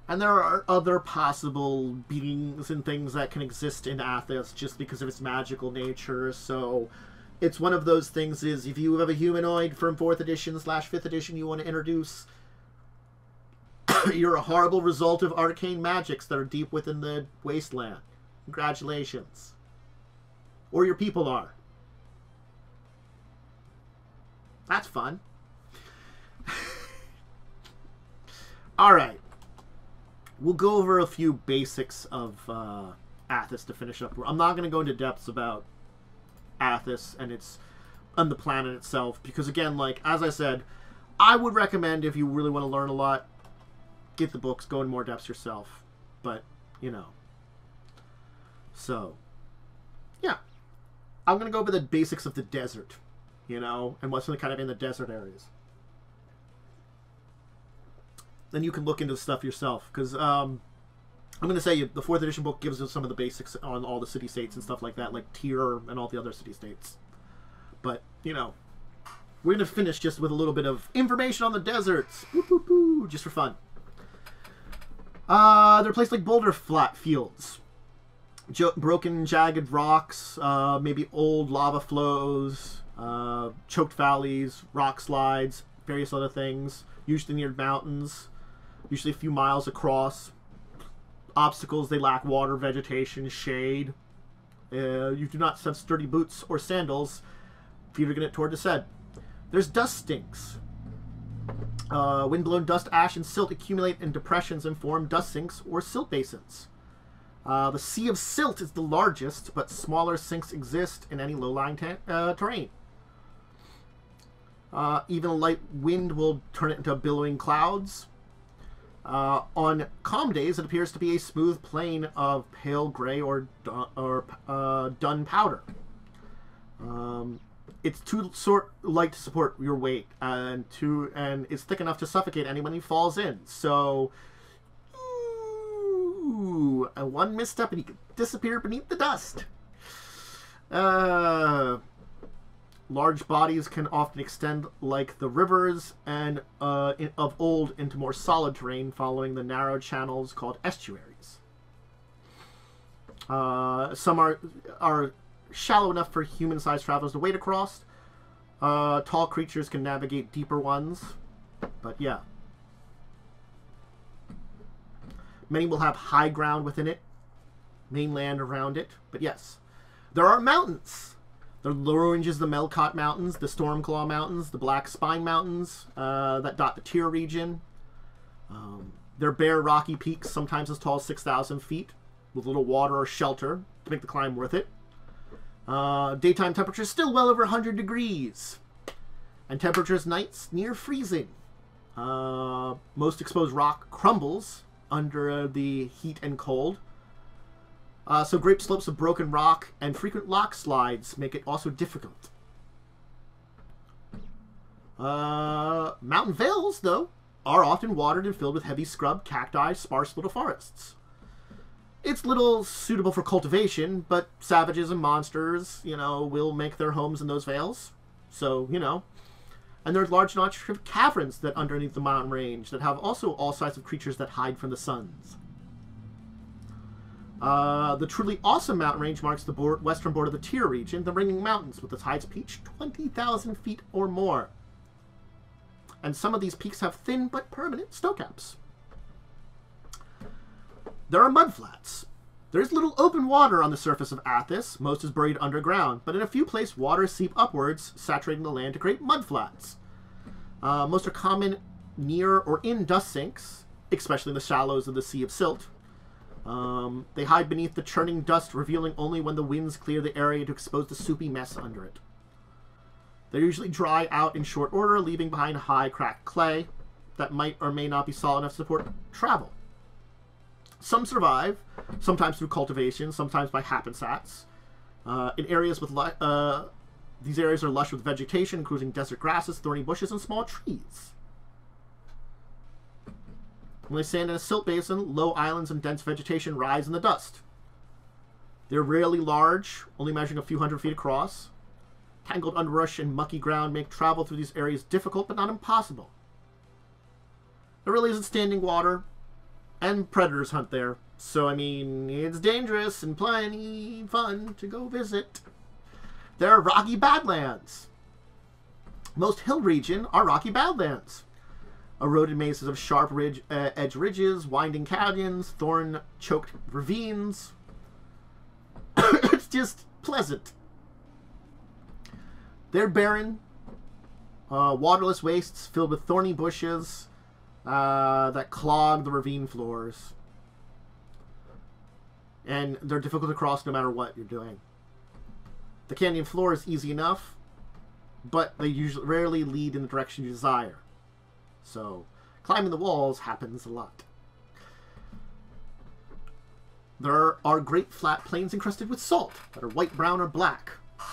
And there are other possible beings and things that can exist in Athas just because of its magical nature, so it's one of those things is, if you have a humanoid from 4th edition / 5th edition you want to introduce, you're a horrible result of arcane magics that are deep within the wasteland. Congratulations. Or your people are. That's fun. Alright. We'll go over a few basics of Athas to finish up. I'm not going to go into depths about Athas and the planet itself, because again, like as I said, I would recommend, if you really want to learn a lot, get the books, go in more depths yourself. But you know, so yeah, I'm gonna go over the basics of the desert, you know, and what's kind of in the desert areas. Then you can look into the stuff yourself, because I'm going to say the 4th edition book gives us some of the basics on all the city-states and stuff like that, like Tyr and all the other city-states. But, you know, we're going to finish just with a little bit of information on the deserts. Woo-hoo-hoo, just for fun. They're placed like boulder flat fields. Broken, jagged rocks, maybe old lava flows, choked valleys, rock slides, various other things. Usually near mountains, usually a few miles across. Obstacles, they lack water, vegetation, shade. You do not have sturdy boots or sandals. Feet are going to toward the said. There's dust stinks. Wind-blown dust, ash, and silt accumulate in depressions and form dust sinks or silt basins. The Sea of Silt is the largest, but smaller sinks exist in any low-lying terrain. Even a light wind will turn it into billowing clouds. On calm days, it appears to be a smooth plain of pale gray or dun powder. It's too light to support your weight, and it's thick enough to suffocate anyone who falls in. So, one misstep and you can disappear beneath the dust. Large bodies can often extend like the rivers and of old into more solid terrain, following the narrow channels called estuaries. Some are shallow enough for human-sized travelers to wade across. Tall creatures can navigate deeper ones, but yeah. Many will have high ground within it, mainland around it, but yes. There are mountains. The ranges, the Melcott Mountains, the Stormclaw Mountains, the Black Spine Mountains that dot the Tyr region. They're bare, rocky peaks, sometimes as tall as 6,000 feet, with little water or shelter to make the climb worth it. Daytime temperatures still well over 100 degrees, and temperatures nights near freezing. Most exposed rock crumbles under the heat and cold. So great slopes of broken rock and frequent lock slides make it also difficult. Mountain vales, though, are often watered and filled with heavy scrub, cacti, sparse little forests. It's little suitable for cultivation, but savages and monsters, will make their homes in those vales. So, And there's large notch of caverns that underneath the mountain range that have also all sorts of creatures that hide from the suns. The truly awesome mountain range marks the western border of the Tyr region, the Ringing Mountains, with its heights peaked 20,000 feet or more. And some of these peaks have thin but permanent snowcaps. There are mudflats. There's little open water on the surface of Athas. Most is buried underground, but in a few places water seep upwards, saturating the land to create mudflats. Most are common near or in dust sinks, especially in the shallows of the Sea of Silt. They hide beneath the churning dust, revealing only when the winds clear the area to expose the soupy mess under it. They usually dry out in short order, leaving behind high, cracked clay that might or may not be solid enough to support travel. Some survive, sometimes through cultivation, sometimes by happenstance. In areas with these areas are lush with vegetation, including desert grasses, thorny bushes, and small trees. When they stand in a silt basin, low islands and dense vegetation rise in the dust. They're rarely large, only measuring a few hundred feet across. Tangled underbrush and mucky ground make travel through these areas difficult, but not impossible. There really isn't standing water, and predators hunt there. So, it's dangerous and plenty fun to go visit. There are rocky badlands. Most hill region are rocky badlands. Eroded mazes of sharp edge ridges, winding canyons, thorn-choked ravines. It's just pleasant. They're barren, waterless wastes filled with thorny bushes that clog the ravine floors. And they're difficult to cross no matter what you're doing. The canyon floor is easy enough, but they rarely lead in the direction you desire. So, climbing the walls happens a lot. There are great flat plains encrusted with salt that are white, brown, or black.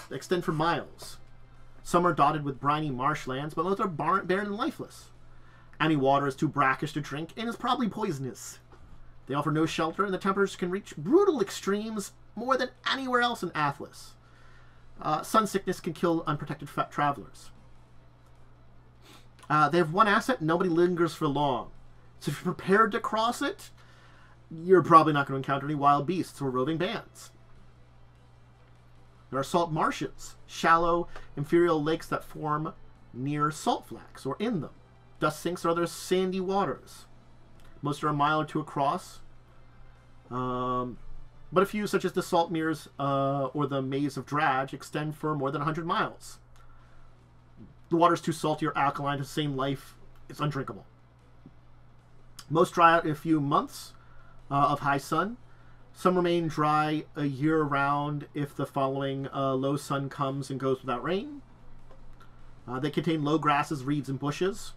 They extend for miles. Some are dotted with briny marshlands, but most are barren and lifeless. Any water is too brackish to drink and is probably poisonous. They offer no shelter, and the temperatures can reach brutal extremes more than anywhere else in Athas. Sun sickness can kill unprotected travelers. They have one asset: nobody lingers for long. So if you're prepared to cross it, you're probably not going to encounter any wild beasts or roving bands. There are salt marshes, shallow, inferior lakes that form near salt flats or in them. Dust sinks are other sandy waters. Most are a mile or two across. But a few, such as the salt meres or the maze of Drag, extend for more than 100 miles. The water's too salty or alkaline to sustain life. It's undrinkable. Most dry out in a few months of high sun. Some remain dry a year round if the following low sun comes and goes without rain. They contain low grasses, reeds, and bushes.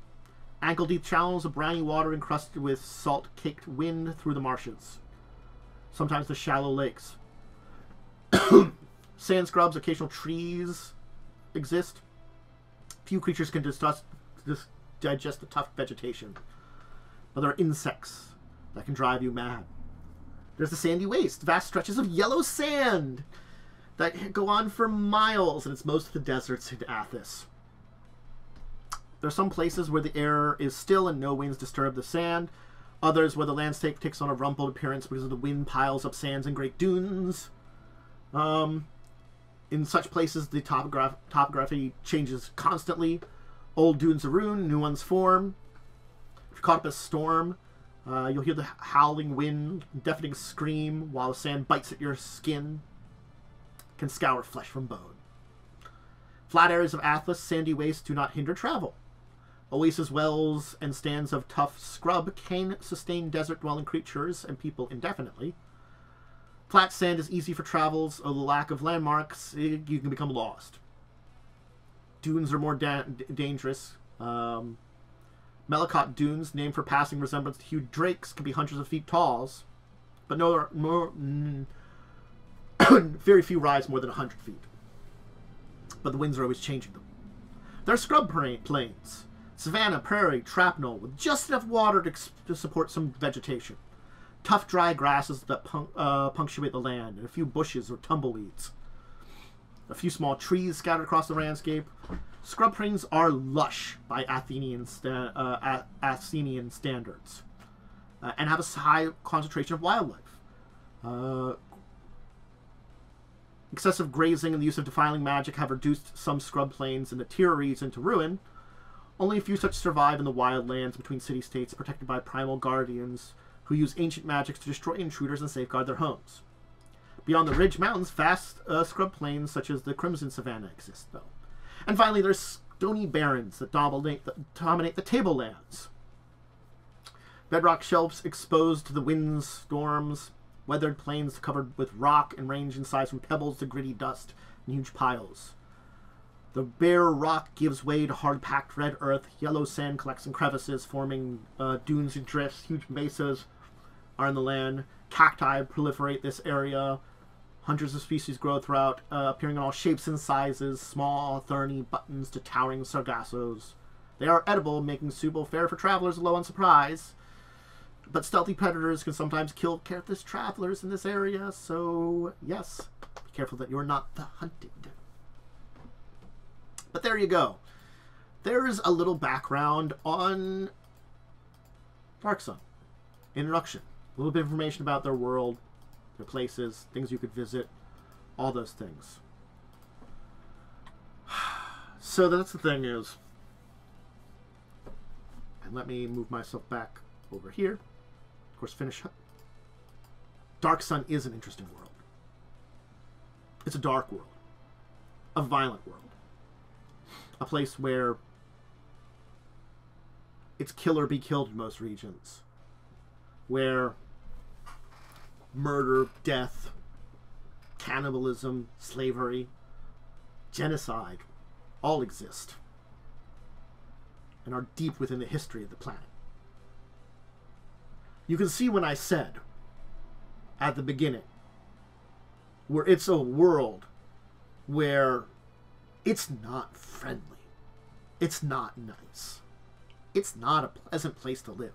Ankle-deep channels of briny water encrusted with salt-caked wind through the marshes. Sometimes the shallow lakes. Sand scrubs, occasional trees exist. Few creatures can digest the tough vegetation. But there are insects that can drive you mad. There's the sandy waste, vast stretches of yellow sand that go on for miles, and it's most of the deserts in Athas. There are some places where the air is still and no winds disturb the sand. Others where the landscape takes on a rumpled appearance because of the wind piles up sands and great dunes. In such places, the topography changes constantly. Old dunes are ruined, new ones form. If you're caught up in a storm, you'll hear the howling wind, deafening scream, while the sand bites at your skin. Can scour flesh from bone. Flat areas of Athas, sandy wastes do not hinder travel. Oasis wells and stands of tough scrub can sustain desert-dwelling creatures and people indefinitely. Flat sand is easy for travels. A lack of landmarks, you can become lost. Dunes are more dangerous. Melicot dunes, named for passing resemblance to huge drakes, can be hundreds of feet tall, but Very few rise more than 100 feet. But the winds are always changing them. There are scrub plains, savanna, prairie, shrapnel, with just enough water to support some vegetation. Tough, dry grasses that punctuate the land, and a few bushes or tumbleweeds. A few small trees scattered across the landscape. Scrub plains are lush by Athenian standards, and have a high concentration of wildlife. Excessive grazing and the use of defiling magic have reduced some scrub plains and the territories into ruin. Only a few such survive in the wildlands between city-states, protected by primal guardians who use ancient magics to destroy intruders and safeguard their homes. Beyond the Ridge Mountains, vast scrub plains such as the Crimson Savanna exist, though. And finally, there's stony barrens that dominate the tablelands. Bedrock shelves exposed to the winds, storms, weathered plains covered with rock and range in size from pebbles to gritty dust in huge piles. The bare rock gives way to hard-packed red earth. Yellow sand collects in crevices, forming dunes and drifts. Huge mesas are in the land. Cacti proliferate this area. Hundreds of species grow throughout, appearing in all shapes and sizes, small, thorny buttons to towering sargassos. They are edible, making suitable fare for travelers low on supplies. But stealthy predators can sometimes kill careless travelers in this area, so yes, be careful that you're not the hunted. But there you go. There's a little background on Dark Sun. Introduction. A little bit of information about their world, their places, things you could visit, all those things. So that's the thing is, and let me move myself back over here. Of course, finish up. Dark Sun is an interesting world. It's a dark world. A violent world. A place where it's kill or be killed in most regions. Where murder, death, cannibalism, slavery, genocide all exist and are deep within the history of the planet. You can see when I said at the beginning where it's a world where it's not friendly. It's not nice. It's not a pleasant place to live.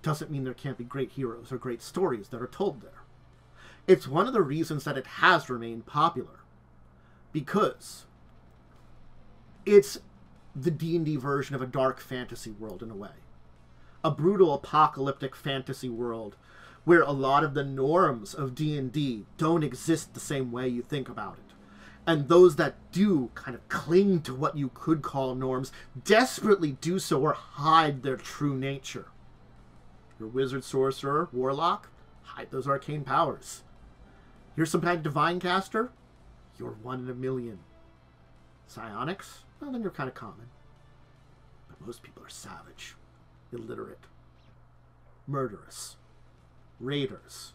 Doesn't mean there can't be great heroes or great stories that are told there. It's one of the reasons that it has remained popular. Because it's the D&D version of a dark fantasy world in a way. A brutal apocalyptic fantasy world where a lot of the norms of D&D don't exist the same way you think about it. And those that do kind of cling to what you could call norms desperately do so or hide their true nature. You're wizard, sorcerer, warlock, hide those arcane powers. You're some kind of divine caster, you're one in a million. Psionics, well then you're kind of common. But most people are savage, illiterate, murderous, raiders.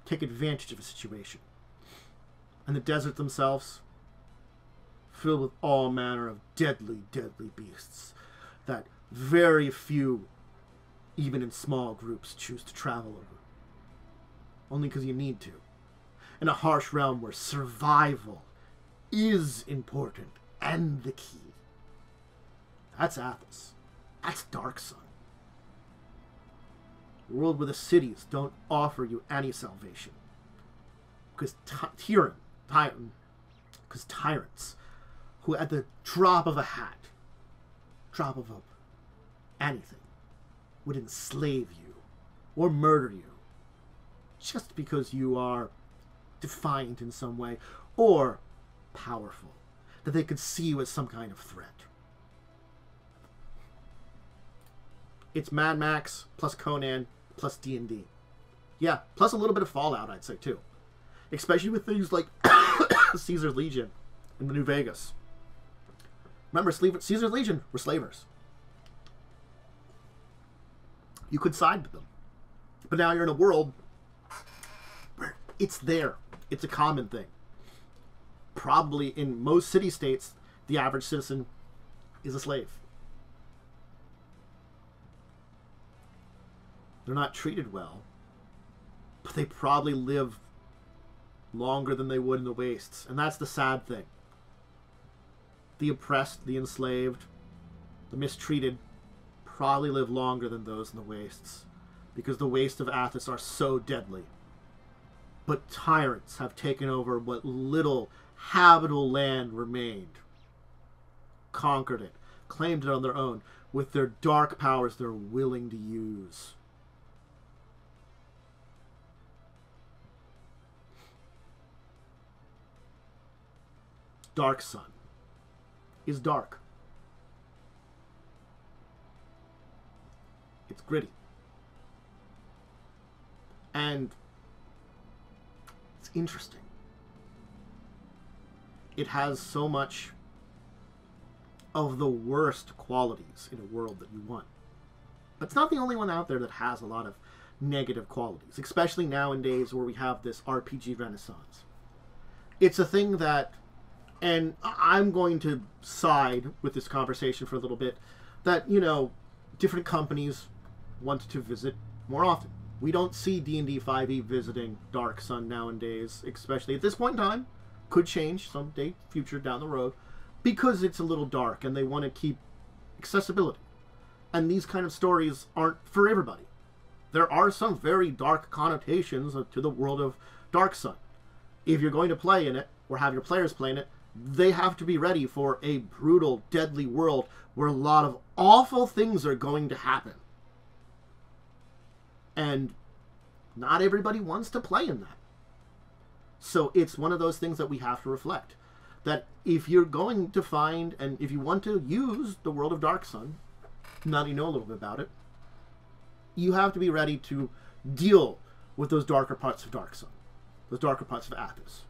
Take advantage of a situation. And the desert themselves, filled with all manner of deadly, deadly beasts that very few, even in small groups, choose to travel over. Only because you need to. In a harsh realm where survival is important and the key. That's Athas. That's Dark Sun. A world where the cities don't offer you any salvation. Because tyrants, who at the drop of a hat, anything, would enslave you or murder you just because you are defiant in some way or powerful, that they could see you as some kind of threat. It's Mad Max plus Conan plus D&D. Yeah, plus a little bit of Fallout, I'd say, too. Especially with things like Caesar's Legion in the New Vegas. Remember, Caesar's Legion were slavers. You could side with them. But now you're in a world where it's there. It's a common thing. Probably in most city-states, the average citizen is a slave. They're not treated well. but they probably live longer than they would in the wastes. And that's the sad thing. The oppressed, the enslaved, the mistreated probably live longer than those in the wastes, because the wastes of Athas are so deadly. But tyrants have taken over what little habitable land remained, conquered it, claimed it on their own, with their dark powers they're willing to use. Dark Sun is dark. It's gritty. And it's interesting. It has so much of the worst qualities in a world that you want. But it's not the only one out there that has a lot of negative qualities, especially nowadays where we have this RPG renaissance. It's a thing that, and I'm going to side with this conversation for a little bit, that, you know, different companies want to visit more often. We don't see D&D 5e visiting Dark Sun nowadays, especially at this point in time. Could change someday, future down the road, because it's a little dark and they want to keep accessibility. And these kind of stories aren't for everybody. There are some very dark connotations to the world of Dark Sun. If you're going to play in it, or have your players play in it, they have to be ready for a brutal, deadly world where a lot of awful things are going to happen. And not everybody wants to play in that. So it's one of those things that we have to reflect. That if you're going to find, and if you want to use the world of Dark Sun, now that you know a little bit about it, you have to be ready to deal with those darker parts of Dark Sun. Those darker parts of Athas.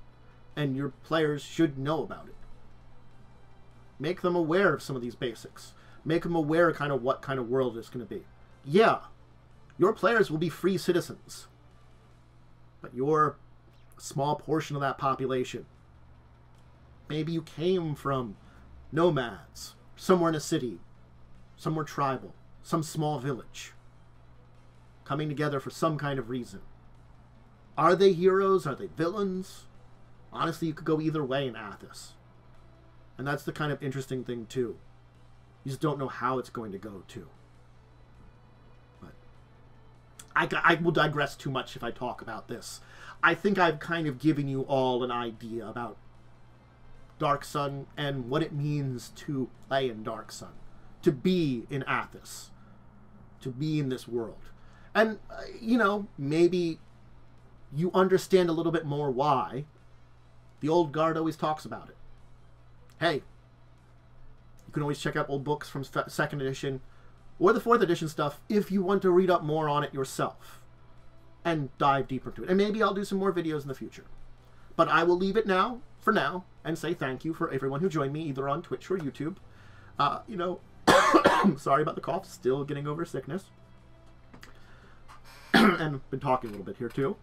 And your players should know about it. Make them aware of some of these basics. Make them aware of kind of what kind of world it's going to be. Yeah, your players will be free citizens. But you're a small portion of that population. Maybe you came from nomads, somewhere in a city, somewhere tribal, some small village, coming together for some kind of reason. Are they heroes? Are they villains? Honestly, you could go either way in Athas. And that's the kind of interesting thing, too. You just don't know how it's going to go, too. But I will digress too much if I talk about this. I think I've kind of given you all an idea about Dark Sun and what it means to play in Dark Sun. To be in Athas. To be in this world. And, you know, maybe you understand a little bit more why the old guard always talks about it. Hey, you can always check out old books from 2nd edition or the 4th edition stuff if you want to read up more on it yourself and dive deeper into it. And maybe I'll do some more videos in the future. But I will leave it now, for now, and say thank you for everyone who joined me either on Twitch or YouTube. You know, sorry about the cough, still getting over sickness. And I've been talking a little bit here too.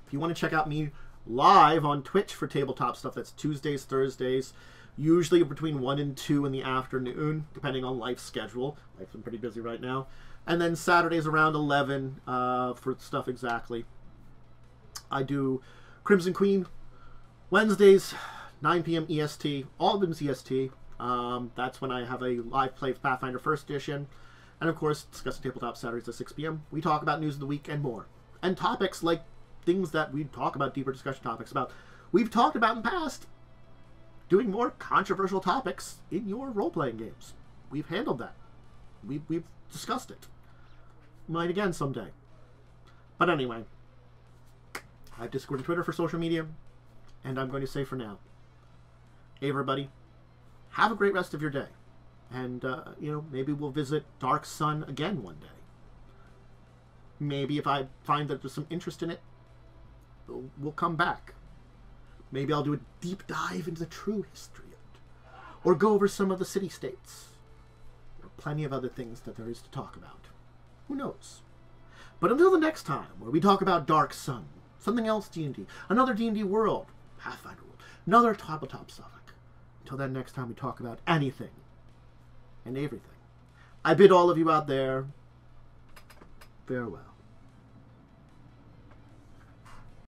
If you want to check out me live on Twitch for tabletop stuff, that's Tuesdays, Thursdays, usually between 1 and 2 in the afternoon, depending on life schedule. Life's been pretty busy right now. And then Saturdays around 11 for stuff exactly. I do Crimson Queen. Wednesdays, 9 p.m. EST, all of them's EST. That's when I have a live play of Pathfinder 1st Edition. And of course, Discussing Tabletop Saturdays at 6 p.m. We talk about news of the week and more. And topics like things that we talk about, deeper discussion topics about, we've talked about in the past. Doing more controversial topics in your role-playing games. We've handled that. We've discussed it. Might again someday. But anyway, I have Discord and Twitter for social media. And I'm going to say for now, hey everybody, have a great rest of your day. And, you know, maybe we'll visit Dark Sun again one day. Maybe if I find that there's some interest in it, we'll come back. Maybe I'll do a deep dive into the true history of it. Or go over some of the city-states. There are plenty of other things that there is to talk about. Who knows? But until the next time, where we talk about Dark Sun, something else D&D, another D&D world, Pathfinder world, another tabletop stuff. Until then, next time we talk about anything and everything. I bid all of you out there farewell.